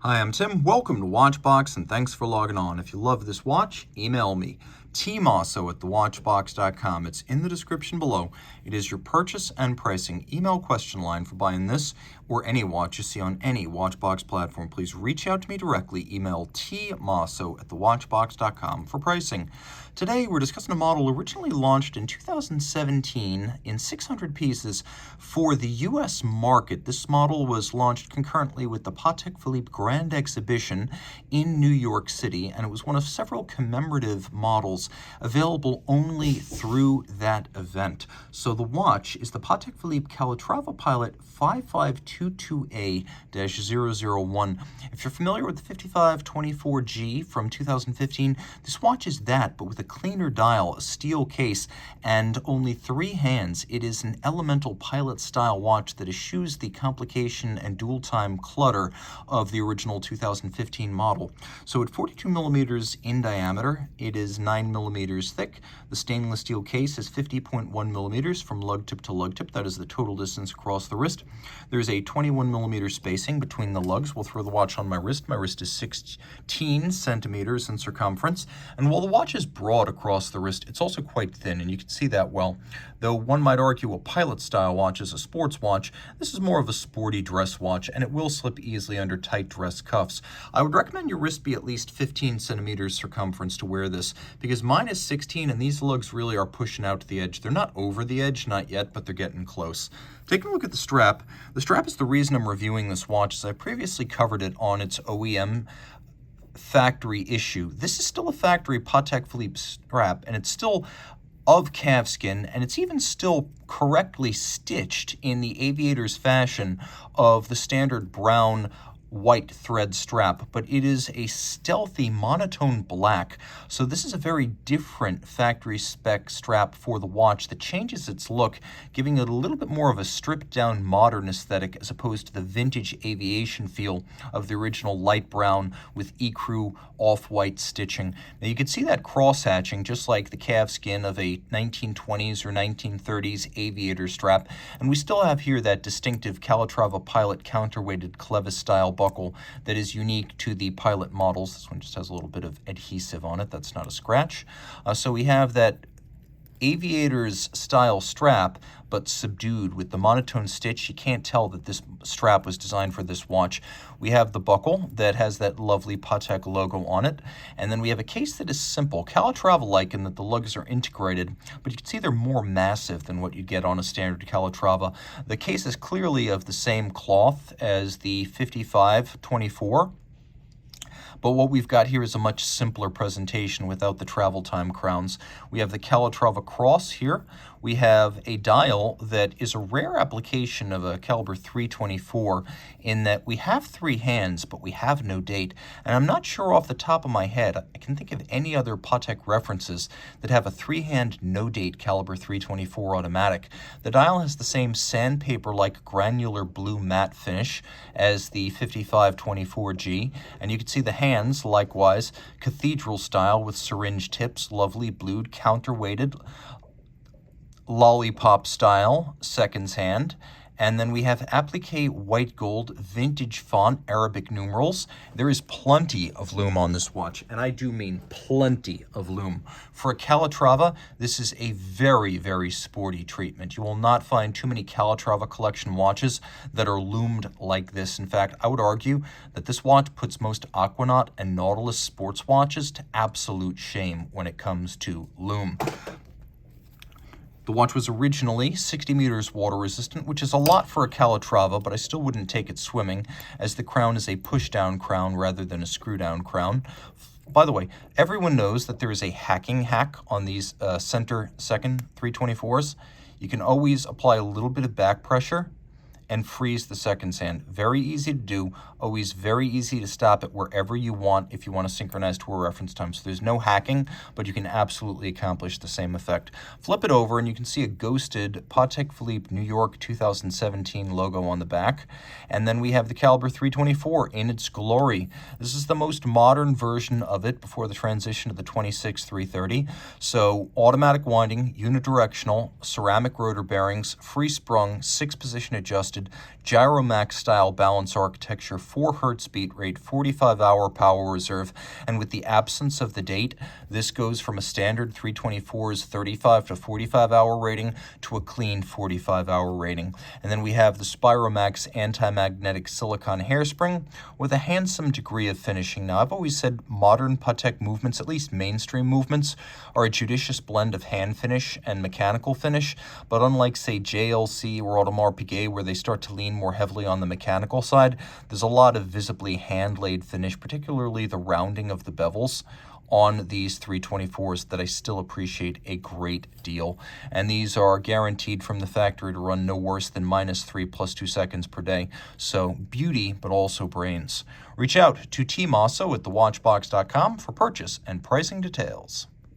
Hi, I'm Tim. Welcome to Watchbox, and thanks for logging on. If you love this watch, email me, Team Mosso at thewatchbox.com. It's in the description below. It is your purchase and pricing email question line for buying this or any watch you see on any Watchbox platform. Please reach out to me directly. Email tmosso at thewatchbox.com for pricing. Today, we're discussing a model originally launched in 2017 in 600 pieces for the U.S. market. This model was launched concurrently with the Patek Philippe Grand Exhibition in New York City, and it was one of several commemorative models available only through that event. So the watch is the Patek Philippe Calatrava Pilot 5522A-001. If you're familiar with the 5524G from 2015, this watch is that, but with a cleaner dial, a steel case, and only 3 hands. It is an elemental pilot-style watch that eschews the complication and dual-time clutter of the original 2015 model. So at 42 millimeters in diameter, it is 9 millimeters thick. The stainless steel case is 50.1 millimeters from lug tip to lug tip. That is the total distance across the wrist. There's a 21 millimeter spacing between the lugs. We'll throw the watch on my wrist. My wrist is 16 centimeters in circumference. And while the watch is broad across the wrist, it's also quite thin, and you can see that well. Though one might argue a pilot-style watch is a sports watch, this is more of a sporty dress watch, and it will slip easily under tight dress cuffs. I would recommend your wrist be at least 15 centimeters circumference to wear this, because mine is 16, and these lugs really are pushing out to the edge. They're not over the edge, not yet, but they're getting close. Taking a look at the strap. The strap is the reason I'm reviewing this watch, as I previously covered it on its OEM factory issue. This is still a factory Patek Philippe strap, and it's still of calfskin, and it's even still correctly stitched in the Aviator'S fashion of the standard brown white thread strap, but it is a stealthy monotone black. So this is a very different factory spec strap for the watch that changes its look, giving it a little bit more of a stripped down modern aesthetic as opposed to the vintage aviation feel of the original light brown with ecru off-white stitching. Now you can see that cross hatching just like the calfskin of a 1920s or 1930s Aviator strap, and we still have here that distinctive Calatrava Pilot counterweighted clevis style buckle that is unique to the Pilot models. This one just has a little bit of adhesive on it. That's not a scratch. So we have that Aviator's style strap, but subdued with the monotone stitch. You can't tell that this strap was designed for this watch. We have the buckle that has that lovely Patek logo on it, and then we have a case that is simple, Calatrava-like in that the lugs are integrated, but you can see they're more massive than what you'd get on a standard Calatrava. The case is clearly of the same cloth as the 5524. But what we've got here is a much simpler presentation without the travel time crowns. We have the Calatrava cross here. We have a dial that is a rare application of a caliber 324 in that we have 3 hands, but we have no date. And I'm not sure off the top of my head, I can think of any other Patek references that have a 3-hand no-date caliber 324 automatic. The dial has the same sandpaper-like granular blue matte finish as the 5524G, and you can see the hands, likewise, cathedral style with syringe tips, lovely blued, counterweighted, lollipop style, seconds hand. And then we have applique white gold vintage font Arabic numerals. There is plenty of Loom on this watch, and I do mean plenty of Loom. For a Calatrava, this is a very, very sporty treatment. You will not find too many Calatrava collection watches that are loomed like this. In fact, I would argue that this watch puts most Aquanaut and Nautilus sports watches to absolute shame when it comes to Loom. The watch was originally 60 meters water resistant, which is a lot for a Calatrava, but I still wouldn't take it swimming, as the crown is a push-down crown rather than a screw-down crown. By the way, everyone knows that there is a hacking hack on these center second 324s. You can always apply a little bit of back pressure and freeze the seconds hand. Very easy to do, always very easy to stop it wherever you want if you want to synchronize to a reference time. So there's no hacking, but you can absolutely accomplish the same effect. Flip it over and you can see a ghosted Patek Philippe New York 2017 logo on the back. And then we have the caliber 324 in its glory. This is the most modern version of it before the transition to the 26-330. So automatic winding, unidirectional, ceramic rotor bearings, free sprung, 6-position adjusting, adjusted Gyromax style balance architecture, 4 Hz beat rate, 45-hour power reserve, and with the absence of the date, this goes from a standard 324's 35 to 45-hour rating to a clean 45-hour rating. And then we have the Spiromax anti-magnetic silicone hairspring with a handsome degree of finishing. Now, I've always said modern Patek movements, at least mainstream movements, are a judicious blend of hand finish and mechanical finish, but unlike, say, JLC or Audemars Piguet, where they start to lean more heavily on the mechanical side, there's a lot of visibly hand-laid finish, particularly the rounding of the bevels on these 324s that I still appreciate a great deal. And these are guaranteed from the factory to run no worse than -3 + 2 seconds per day. So beauty, but also brains. Reach out to Team Mosso at thewatchbox.com for purchase and pricing details.